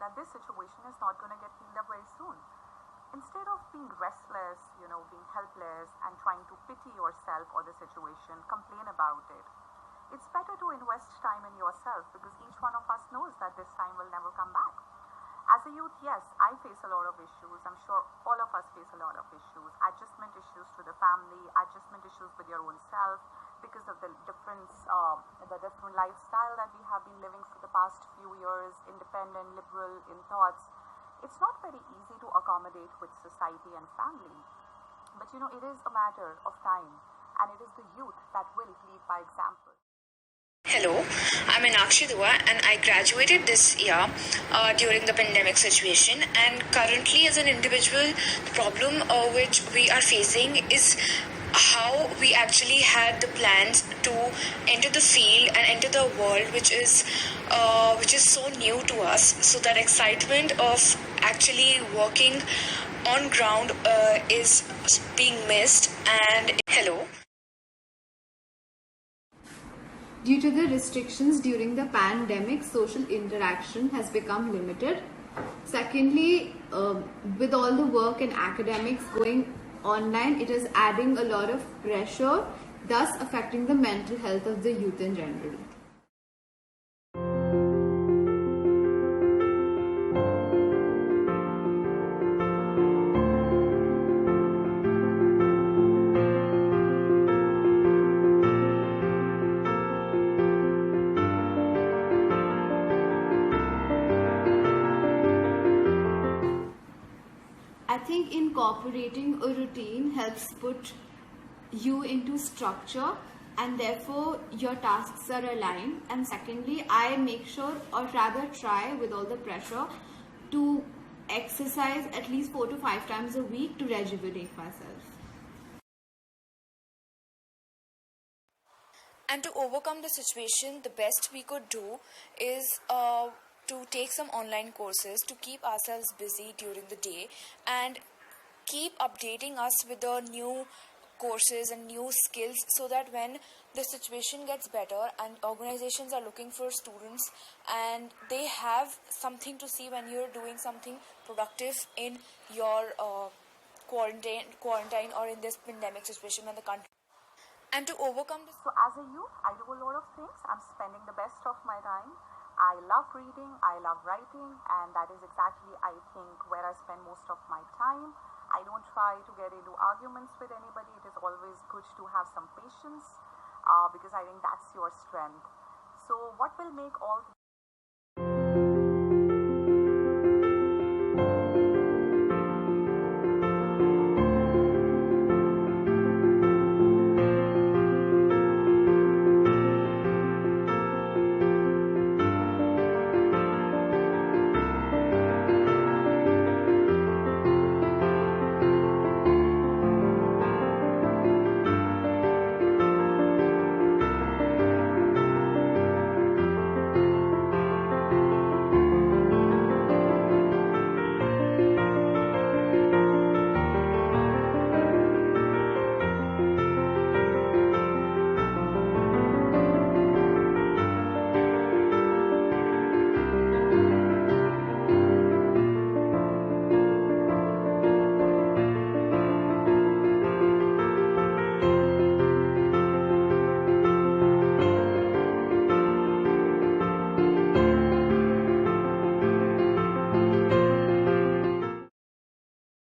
that this situation is not going to get cleaned up very soon. Instead of being restless, being helpless and trying to pity yourself or the situation, complain about it. It's better to invest time in yourself because each one of us knows that this time will never come back. As a youth, yes, I face a lot of issues. I'm sure all of us face a lot of issues. Adjustment issues to the family, adjustment issues with your own self because of the different lifestyle that we have been living for the past few years, independent, liberal in thoughts. It's not very easy to accommodate with society and family. But it is a matter of time, and it is the youth that will lead by example. Hello, I'm Meenakshi Dua and I graduated this year during the pandemic situation. And currently, as an individual, the problem which we are facing is how we actually had the plans to enter the field and enter the world which is so new to us. So that excitement of actually working on ground is being missed. And hello. Due to the restrictions during the pandemic, social interaction has become limited. Secondly, with all the work and academics going online, it is adding a lot of pressure, thus affecting the mental health of the youth in general. I think incorporating a routine helps put you into structure and therefore your tasks are aligned. And secondly, I make sure, or rather try with all the pressure, to exercise at least 4 to 5 times a week to rejuvenate myself. And to overcome the situation, the best we could do is to take some online courses to keep ourselves busy during the day and keep updating us with the new courses and new skills so that when the situation gets better and organizations are looking for students and they have something to see when you're doing something productive in your quarantine or in this pandemic situation in the country. And to overcome this. So as a youth, I do a lot of things. I'm spending the best of my time. I love reading, I love writing, and that is exactly, I think, where I spend most of my time. I don't try to get into arguments with anybody. It is always good to have some patience because I think that's your strength. So what will make all